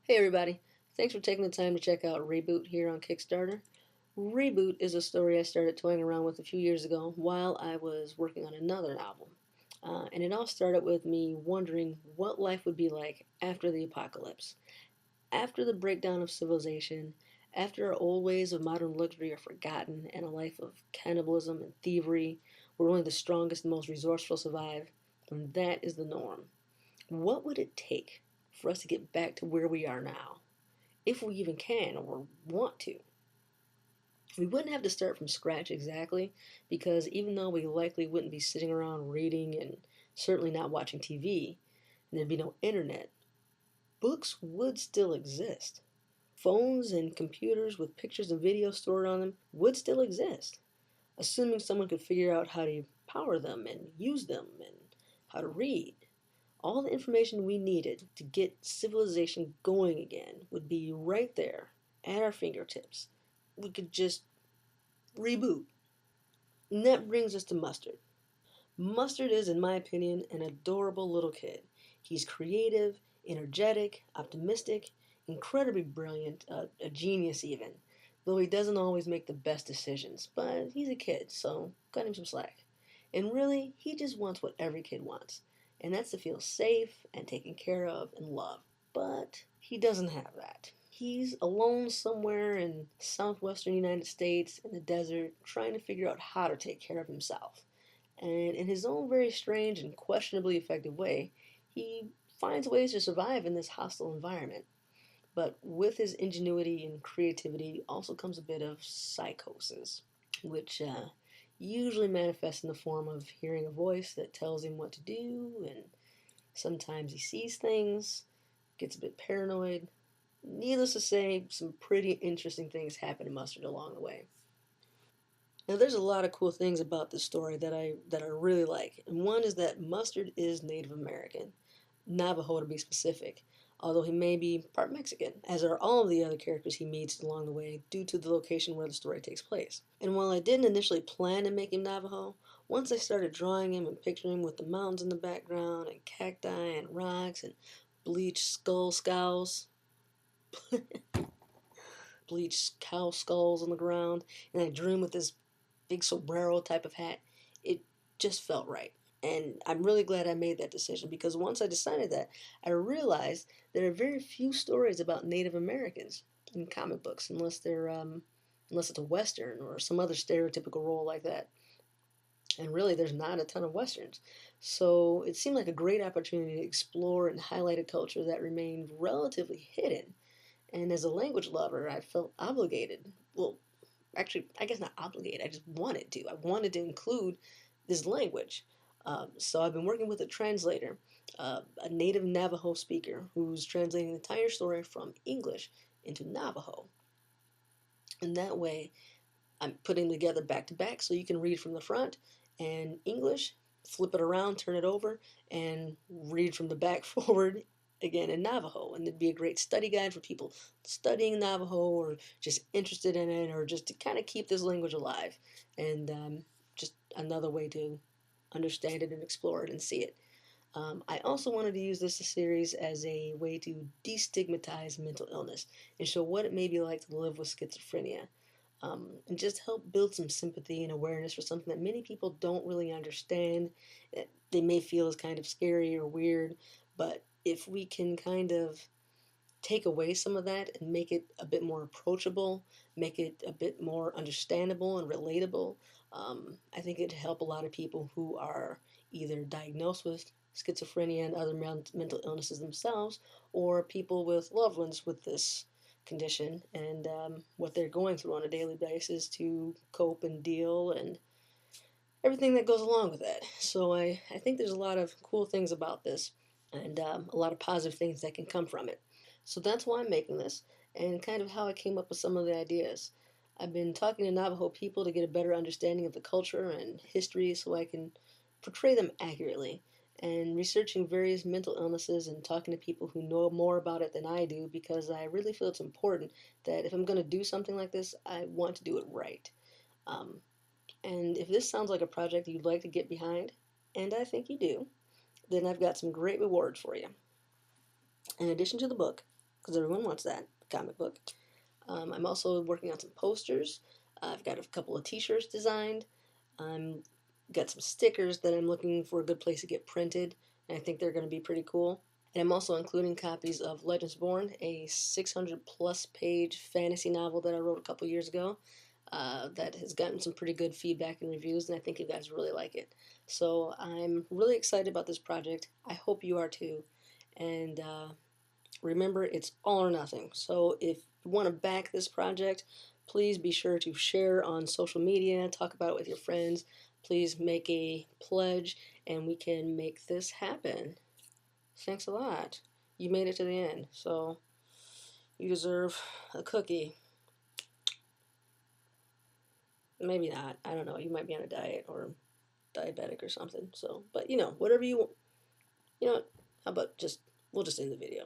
Hey everybody, thanks for taking the time to check out Reboot here on Kickstarter. Reboot is a story I started toying around with a few years ago while I was working on another novel. And it all started with me wondering what life would be like after the apocalypse. After the breakdown of civilization, after our old ways of modern luxury are forgotten and a life of cannibalism and thievery where only the strongest and most resourceful survive, and that is the norm. What would it take for us to get back to where we are now? If we even can or want to. We wouldn't have to start from scratch exactly, because even though we likely wouldn't be sitting around reading and certainly not watching TV, and there'd be no internet, books would still exist. Phones and computers with pictures and videos stored on them would still exist, assuming someone could figure out how to power them and use them and how to read. All the information we needed to get civilization going again would be right there at our fingertips. We could just reboot. And that brings us to Mustard. Mustard is, in my opinion, an adorable little kid. He's creative, energetic, optimistic, incredibly brilliant, a genius even, though he doesn't always make the best decisions. But he's a kid, so cut him some slack. And really, he just wants what every kid wants, and that's to feel safe and taken care of and loved. But he doesn't have that. He's alone somewhere in southwestern United States in the desert trying to figure out how to take care of himself. And in his own very strange and questionably effective way, he finds ways to survive in this hostile environment. But with his ingenuity and creativity also comes a bit of psychosis, which usually manifests in the form of hearing a voice that tells him what to do, and sometimes he sees things, gets a bit paranoid. Needless to say, some pretty interesting things happen to Mustard along the way. Now, there's a lot of cool things about this story that I really like, and one is that Mustard is Native American, Navajo to be specific, although he may be part Mexican, as are all of the other characters he meets along the way due to the location where the story takes place. And while I didn't initially plan to make him Navajo, once I started drawing him and picturing him with the mountains in the background and cacti and rocks and bleached skull skulls, bleached cow skulls on the ground, and I drew him with this big sombrero type of hat, it just felt right. And I'm really glad I made that decision, because once I decided that, I realized there are very few stories about Native Americans in comic books, unless it's a Western or some other stereotypical role like that. And really, there's not a ton of Westerns. So it seemed like a great opportunity to explore and highlight a culture that remained relatively hidden. And as a language lover, I felt obligated. Well, actually, I guess not obligated. I just wanted to. I wanted to include this language. So I've been working with a translator, a native Navajo speaker, who's translating the entire story from English into Navajo. And that way, I'm putting together back to back so you can read from the front and English, flip it around, turn it over, and read from the back forward again in Navajo. And it'd be a great study guide for people studying Navajo or just interested in it, or just to kind of keep this language alive. And just another way to understand it and explore it and see it. I also wanted to use this series as a way to destigmatize mental illness and show what it may be like to live with schizophrenia. And just help build some sympathy and awareness for something that many people don't really understand. They may feel is kind of scary or weird, but if we can kind of take away some of that and make it a bit more approachable, make it a bit more understandable and relatable, I think it'd help a lot of people who are either diagnosed with schizophrenia and other mental illnesses themselves, or people with loved ones with this condition, and what they're going through on a daily basis to cope and deal and everything that goes along with that. So I think there's a lot of cool things about this, and a lot of positive things that can come from it. So that's why I'm making this, and kind of how I came up with some of the ideas. I've been talking to Navajo people to get a better understanding of the culture and history so I can portray them accurately, and researching various mental illnesses and talking to people who know more about it than I do, because I really feel it's important that if I'm going to do something like this, I want to do it right. Um, and if this sounds like a project you'd like to get behind, and I think you do, then I've got some great rewards for you. In addition to the book, because everyone wants that comic book. I'm also working on some posters. I've got a couple of t-shirts designed. I'm got some stickers that I'm looking for a good place to get printed, and I think they're going to be pretty cool. And I'm also including copies of Legends Born, a 600 plus page fantasy novel that I wrote a couple years ago. That has gotten some pretty good feedback and reviews, and I think you guys really like it. So I'm really excited about this project. I hope you are too. And remember, it's all or nothing. So if you want to back this project, please be sure to share on social media, talk about it with your friends. Please make a pledge, and we can make this happen. Thanks a lot. You made it to the end, so you deserve a cookie. Maybe not. I don't know. You might be on a diet or diabetic or something. So, but whatever you want. You know what? How about we'll just end the video.